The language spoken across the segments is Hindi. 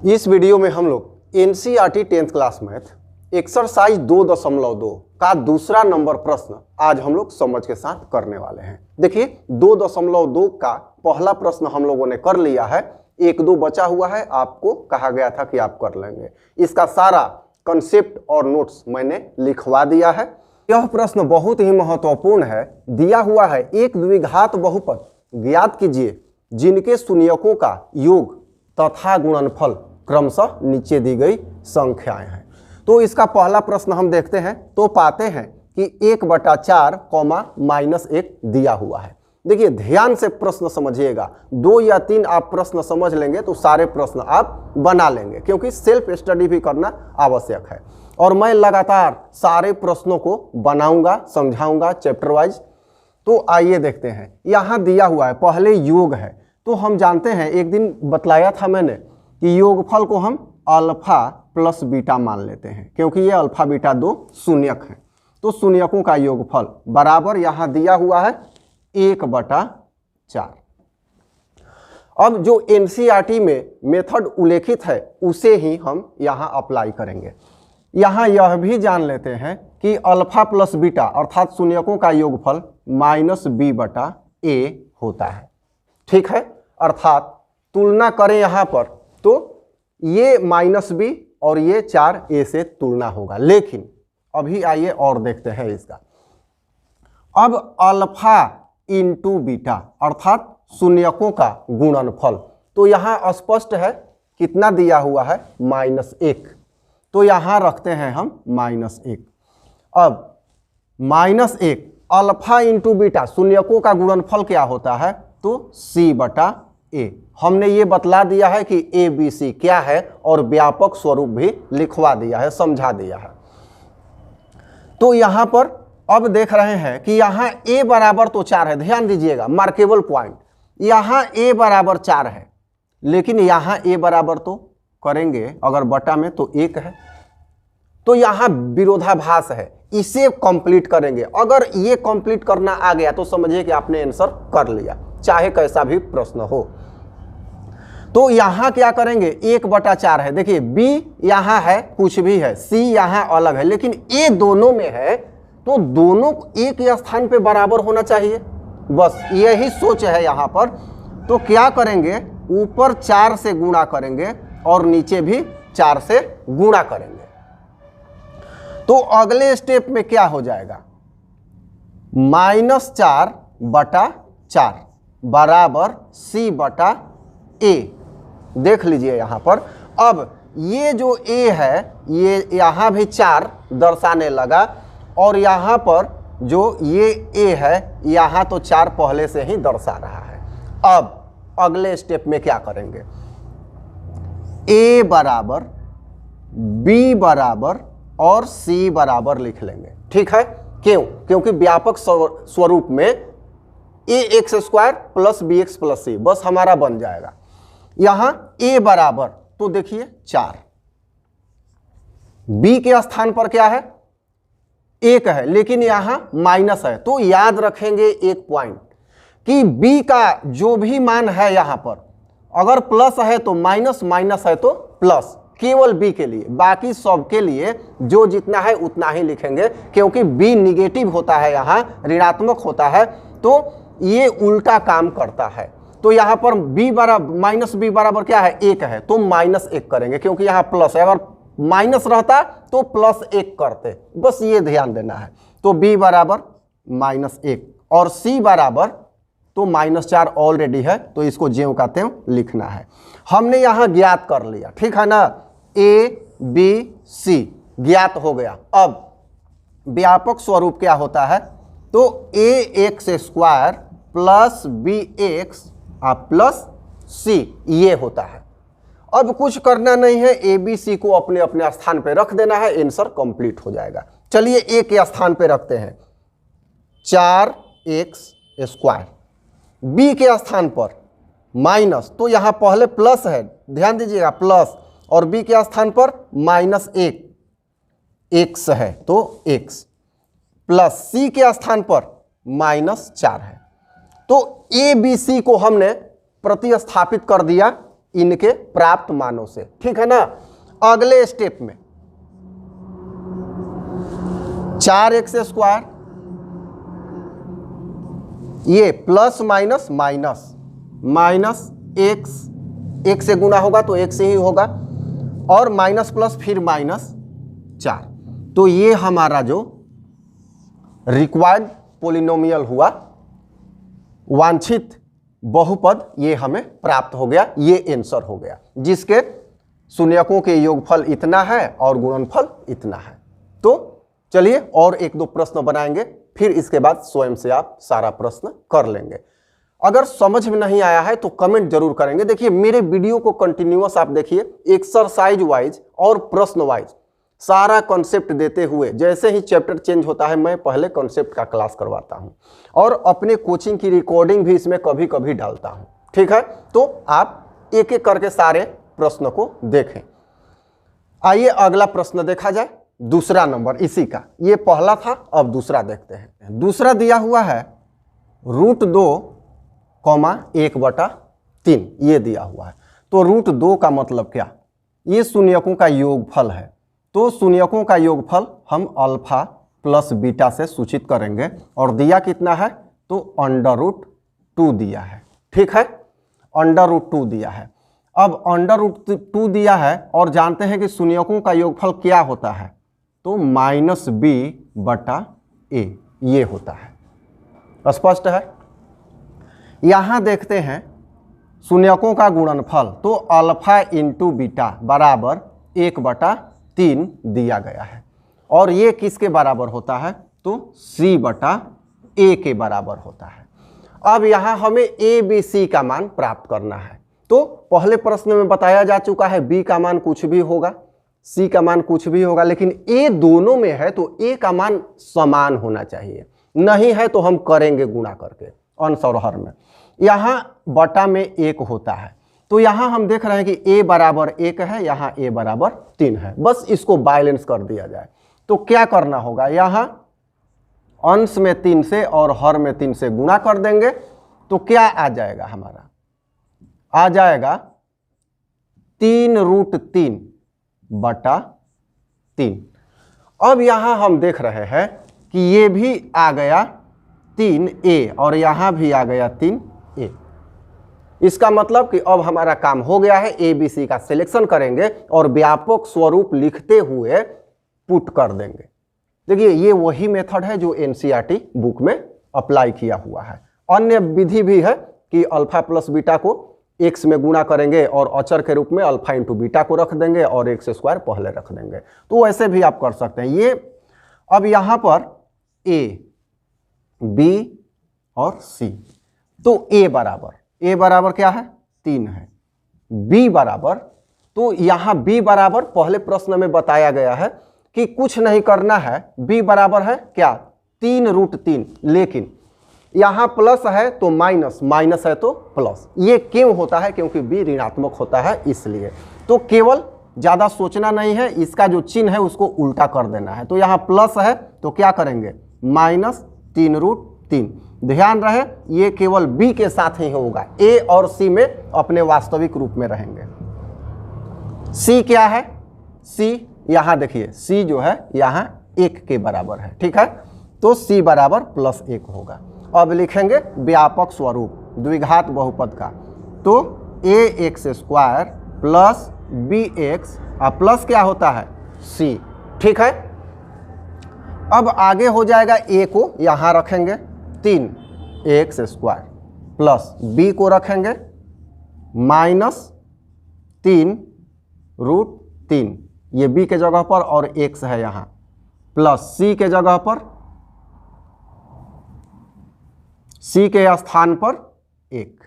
इस वीडियो में हम लोग NCERT 10th class math exercise 2.2 का दूसरा नंबर प्रश्न आज हम लोग समझ के साथ करने वाले हैं। देखिए 2.2 का पहला प्रश्न हम लोगों ने कर लिया है, 1-2 बचा हुआ है, आपको कहा गया था कि आप कर लेंगे। इसका सारा कंसेप्ट और नोट्स मैंने लिखवा दिया है। यह प्रश्न बहुत ही महत्वपूर्ण है। दिया हुआ है एक द्विघात बहुपद ज्ञात कीजिए जिनके शून्यकों का योग तथा गुणनफल क्रमशः नीचे दी गई संख्याएं हैं। तो इसका पहला प्रश्न हम देखते हैं तो पाते हैं कि 1/4 -1 दिया हुआ है। देखिए ध्यान से प्रश्न समझिएगा, 2 या 3 आप प्रश्न समझ लेंगे तो सारे प्रश्न आप बना लेंगे, क्योंकि सेल्फ स्टडी भी करना आवश्यक है। और मैं लगातार सारे प्रश्नों को बनाऊंगा, समझाऊंगा चैप्टर वाइज। तो आइए देखते हैं, यहाँ दिया हुआ है पहले योग है। तो हम जानते हैं, एक दिन बतलाया था मैंने कि योगफल को हम अल्फा प्लस बीटा मान लेते हैं, क्योंकि ये अल्फा बीटा 2 शून्यक हैं। तो शून्यकों का योगफल बराबर यहाँ दिया हुआ है 1/4। अब जो एनसीईआरटी में मेथड उल्लेखित है उसे ही हम यहाँ अप्लाई करेंगे। यहाँ यह भी जान लेते हैं कि अल्फा प्लस बीटा अर्थात शून्यकों का योगफल -b/a होता है। ठीक है, अर्थात तुलना करें यहाँ पर तो ये -b और ये 4a से तुलना होगा। लेकिन अभी आइए और देखते हैं इसका। अब अल्फा इंटू बीटा अर्थात शून्यकों का गुणनफल, तो यहाँ स्पष्ट है कितना दिया हुआ है -1, तो यहाँ रखते हैं हम -1। अब -1 अल्फा इंटू बीटा शून्यकों का गुणनफल क्या होता है तो c/a। हमने ये बतला दिया है कि ABC क्या है और व्यापक स्वरूप भी लिखवा दिया है, समझा दिया है। तो यहाँ पर अब देख रहे हैं कि यहाँ a बराबर तो 4 है। ध्यान दीजिएगा, मार्केबल पॉइंट, यहाँ a बराबर 4 है, लेकिन यहाँ a बराबर तो करेंगे अगर बटा में तो 1 है, तो यहाँ विरोधाभास है, इसे कंप्लीट करेंगे। अगर ये कंप्लीट करना आ गया तो समझिए कि आपने आंसर कर लिया, चाहे कैसा भी प्रश्न हो। तो यहाँ क्या करेंगे 1/4 है। देखिए b यहाँ है, कुछ भी है, c यहाँ अलग है, लेकिन a दोनों में है, तो दोनों एक ही स्थान पे बराबर होना चाहिए। बस यही सोच है यहाँ पर। तो क्या करेंगे, ऊपर 4 से गुणा करेंगे और नीचे भी 4 से गुणा करेंगे। तो अगले स्टेप में क्या हो जाएगा, -4/4 बराबर c/a। देख लीजिए यहाँ पर। अब ये जो a है ये यहाँ भी 4 दर्शाने लगा, और यहाँ पर जो ये a है यहाँ तो 4 पहले से ही दर्शा रहा है। अब अगले स्टेप में क्या करेंगे, a बराबर b बराबर और c बराबर लिख लेंगे। ठीक है, क्यों? क्योंकि व्यापक स्वरूप में ax² + bx + c बस हमारा बन जाएगा। यहाँ a बराबर तो देखिए 4, b के स्थान पर क्या है 1 है, लेकिन यहाँ माइनस है। तो याद रखेंगे एक पॉइंट कि b का जो भी मान है यहाँ पर अगर प्लस है तो माइनस, माइनस है तो प्लस, केवल b के लिए। बाकी सब के लिए जो जितना है उतना ही लिखेंगे, क्योंकि b निगेटिव होता है, यहाँ ऋणात्मक होता है, तो ये उल्टा काम करता है। तो यहाँ पर b बराबर क्या है 1 है, तो -1 करेंगे, क्योंकि यहाँ प्लस है। अगर माइनस रहता तो +1 करते, बस ये ध्यान देना है। तो b बराबर -1 और c बराबर तो -4 ऑलरेडी है, तो इसको ज्यों का त्यों लिखना है। हमने यहाँ ज्ञात कर लिया, ठीक है ना, a b c ज्ञात हो गया। अब व्यापक स्वरूप क्या होता है तो ax² + bx + c ये होता है। अब कुछ करना नहीं है, a b c को अपने अपने स्थान पे रख देना है, आंसर कंप्लीट हो जाएगा। चलिए a के स्थान पे रखते हैं 4x², b के स्थान पर माइनस, तो यहाँ पहले प्लस है, ध्यान दीजिएगा प्लस, और b के स्थान पर -1 x है तो x, प्लस c के स्थान पर -4 है। तो a b c को हमने प्रतिस्थापित कर दिया इनके प्राप्त मानों से, ठीक है ना। अगले स्टेप में 4x² ये प्लस माइनस माइनस माइनस एक से गुना होगा तो एक से ही होगा, और माइनस प्लस फिर माइनस 4। तो ये हमारा जो रिक्वायर्ड पोलिनोमियल हुआ, वांछित बहुपद, ये हमें प्राप्त हो गया, ये आंसर हो गया, जिसके शून्यकों के योगफल इतना है और गुणनफल इतना है। तो चलिए और एक दो प्रश्न बनाएंगे, फिर इसके बाद स्वयं से आप सारा प्रश्न कर लेंगे। अगर समझ में नहीं आया है तो कमेंट जरूर करेंगे। देखिए मेरे वीडियो को कंटिन्यूअस आप देखिए, एक्सरसाइज वाइज और प्रश्न वाइज सारा कॉन्सेप्ट देते हुए, जैसे ही चैप्टर चेंज होता है मैं पहले कॉन्सेप्ट का क्लास करवाता हूं, और अपने कोचिंग की रिकॉर्डिंग भी इसमें कभी कभी डालता हूं, ठीक है। तो आप एक एक करके सारे प्रश्न को देखें। आइए अगला प्रश्न देखा जाए, दूसरा नंबर इसी का, ये पहला था, अब दूसरा देखते हैं। दूसरा दिया हुआ है √2,1/3, ये दिया हुआ है। तो √2 का मतलब क्या, ये शून्यकों का योगफल है। तो शून्यकों का योगफल हम अल्फा प्लस बीटा से सूचित करेंगे, और दिया कितना है, तो √2 दिया है, ठीक है, √2 दिया है। अब √2 दिया है और जानते हैं कि शून्यकों का योगफल क्या होता है, तो -b/a ये होता है। स्पष्ट है। यहां देखते हैं शून्यकों का गुणनफल, तो अल्फा इंटू बीटा बराबर 1/3 दिया गया है, और ये किसके बराबर होता है, तो c/a के बराबर होता है। अब यहां हमें a b c का मान प्राप्त करना है। तो पहले प्रश्न में बताया जा चुका है b का मान कुछ भी होगा, c का मान कुछ भी होगा, लेकिन a दोनों में है तो a का मान समान होना चाहिए, नहीं है तो हम करेंगे गुणा करके अंश और हर में। यहाँ बटा में 1 होता है, तो यहाँ हम देख रहे हैं कि a बराबर 1 है, यहाँ a बराबर 3 है, बस इसको बैलेंस कर दिया जाए। तो क्या करना होगा, यहाँ अंश में 3 से और हर में 3 से गुणा कर देंगे, तो क्या आ जाएगा, हमारा आ जाएगा 3√3/3। अब यहाँ हम देख रहे हैं कि ये भी आ गया 3a और यहाँ भी आ गया 3a। इसका मतलब कि अब हमारा काम हो गया है, a b c का सिलेक्शन करेंगे और व्यापक स्वरूप लिखते हुए पुट कर देंगे। देखिए ये वही मेथड है जो NCERT बुक में अप्लाई किया हुआ है। अन्य विधि भी है कि अल्फा प्लस बीटा को x में गुणा करेंगे और अचर के रूप में अल्फा इंटू बीटा को रख देंगे और x² पहले रख देंगे, तो वैसे भी आप कर सकते हैं। ये अब यहाँ पर a b और c, तो a बराबर क्या है, 3 है, b बराबर, तो यहाँ b बराबर पहले प्रश्न में बताया गया है कि कुछ नहीं करना है, b बराबर है क्या, 3√3, लेकिन यहाँ प्लस है तो माइनस, माइनस है तो प्लस। ये क्यों होता है, क्योंकि b ऋणात्मक होता है इसलिए। तो केवल ज़्यादा सोचना नहीं है, इसका जो चिन्ह है उसको उल्टा कर देना है। तो यहाँ प्लस है तो क्या करेंगे, -3√3। ध्यान रहे ये केवल b के साथ ही होगा, a और c में अपने वास्तविक रूप में रहेंगे। c क्या है, c यहाँ देखिए c जो है यहाँ 1 के बराबर है, ठीक है, तो c बराबर +1 होगा। अब लिखेंगे व्यापक स्वरूप द्विघात बहुपद का, तो ax² प्लस bx प्लस क्या होता है, c, ठीक है। अब आगे हो जाएगा, a को यहाँ रखेंगे 3x² प्लस b को रखेंगे -3√3, ये b के जगह पर और x है यहाँ, प्लस c के जगह पर, c के स्थान पर 1।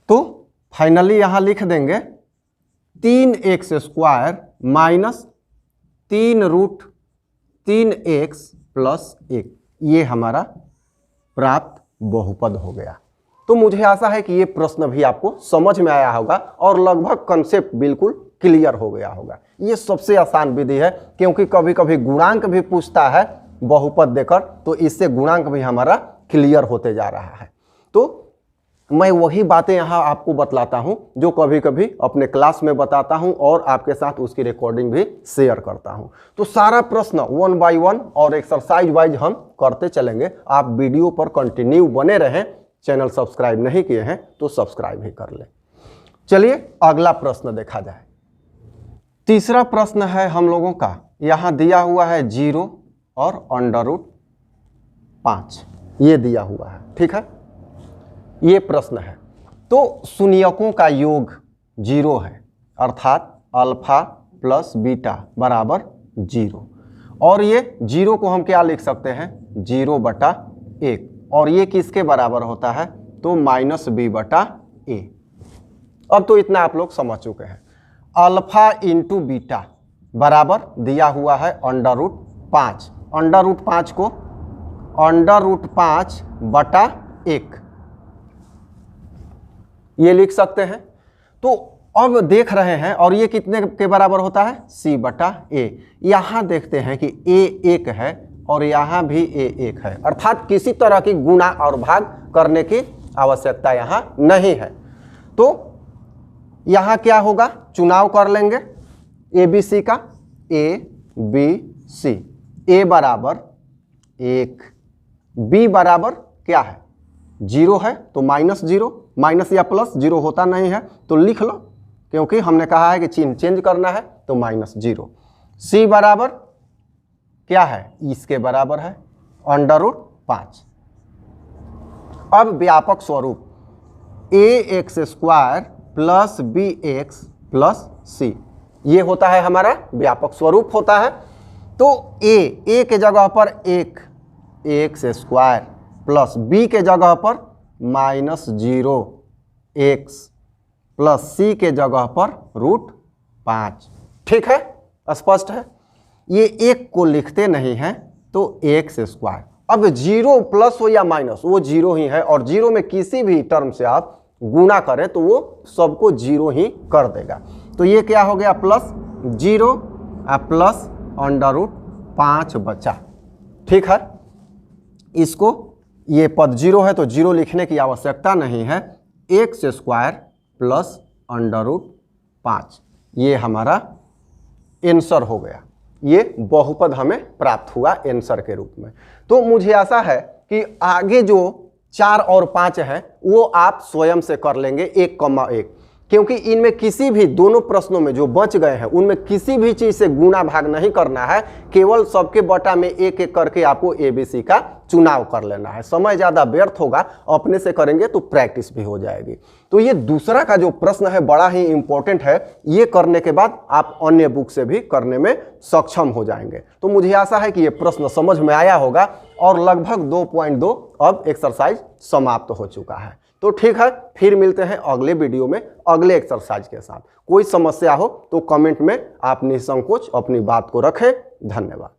तो फाइनली यहाँ लिख देंगे 3x² माइनस 3√3x प्लस 1, ये हमारा प्राप्त बहुपद हो गया। तो मुझे आशा है कि ये प्रश्न भी आपको समझ में आया होगा और लगभग कंसेप्ट बिल्कुल क्लियर हो गया होगा। ये सबसे आसान विधि है, क्योंकि कभी कभी गुणांक भी पूछता है बहुपद देकर, तो इससे गुणांक भी हमारा क्लियर होते जा रहा है। तो मैं वही बातें यहाँ आपको बतलाता हूँ जो कभी कभी अपने क्लास में बताता हूँ और आपके साथ उसकी रिकॉर्डिंग भी शेयर करता हूँ। तो सारा प्रश्न 1 बाय 1 और एक्सरसाइज वाइज हम करते चलेंगे। आप वीडियो पर कंटिन्यू बने रहें। चैनल सब्सक्राइब नहीं किए हैं तो सब्सक्राइब ही कर लें। चलिए अगला प्रश्न देखा जाए। तीसरा प्रश्न है हम लोगों का, यहाँ दिया हुआ है 0 और √5 ये दिया हुआ है, ठीक है। ये प्रश्न है तो शून्यकों का योग 0 है, अर्थात अल्फा प्लस बीटा बराबर 0। और ये 0 को हम क्या लिख सकते हैं, 0/1। और ये किसके बराबर होता है, तो -b/a। अब तो इतना आप लोग समझ चुके हैं। अल्फा इंटू बीटा बराबर दिया हुआ है √5। √5 को √5/1 ये लिख सकते हैं। तो अब देख रहे हैं, और ये कितने के बराबर होता है, c/a। यहां देखते हैं कि a 1 है और यहां भी a 1 है, अर्थात किसी तरह की गुणा और भाग करने की आवश्यकता यहां नहीं है। तो यहां क्या होगा, चुनाव कर लेंगे ABC का, ABC। a बराबर 1, b बराबर क्या है, 0 है तो -0, माइनस या प्लस 0 होता नहीं है तो लिख लो, क्योंकि हमने कहा है कि चिन्ह चेंज करना है तो -0। c बराबर क्या है, इसके बराबर है √5। अब व्यापक स्वरूप ax² plus bx plus c ये होता है हमारा व्यापक स्वरूप होता है। तो a के जगह पर 1 ax² प्लस b के जगह पर -0x प्लस c के जगह पर √5। ठीक है, स्पष्ट है। ये 1 को लिखते नहीं हैं तो ax²। अब 0 प्लस हो या माइनस वो 0 ही है, और 0 में किसी भी टर्म से आप गुणा करें तो वो सबको 0 ही कर देगा। तो ये क्या हो गया, +0 प्लस √5 बचा। ठीक है, इसको ये पद 0 है तो 0 लिखने की आवश्यकता नहीं है। x² प्लस √5 ये हमारा आंसर हो गया। ये बहुपद हमें प्राप्त हुआ आंसर के रूप में। तो मुझे आशा है कि आगे जो 4 और 5 है वो आप स्वयं से कर लेंगे 1,1, क्योंकि इनमें किसी भी दोनों प्रश्नों में जो बच गए हैं उनमें किसी भी चीज से गुणा भाग नहीं करना है, केवल सबके बटा में एक एक करके आपको ABC का चुनाव कर लेना है। समय ज़्यादा व्यर्थ होगा, अपने से करेंगे तो प्रैक्टिस भी हो जाएगी। तो ये दूसरा का जो प्रश्न है बड़ा ही इंपॉर्टेंट है, ये करने के बाद आप अन्य बुक से भी करने में सक्षम हो जाएंगे। तो मुझे आशा है कि ये प्रश्न समझ में आया होगा, और लगभग 2.2 अब एक्सरसाइज समाप्त हो चुका है। तो ठीक है, फिर मिलते हैं अगले वीडियो में अगले एक्सरसाइज के साथ। कोई समस्या हो तो कमेंट में आप निसंकोच अपनी बात को रखें। धन्यवाद।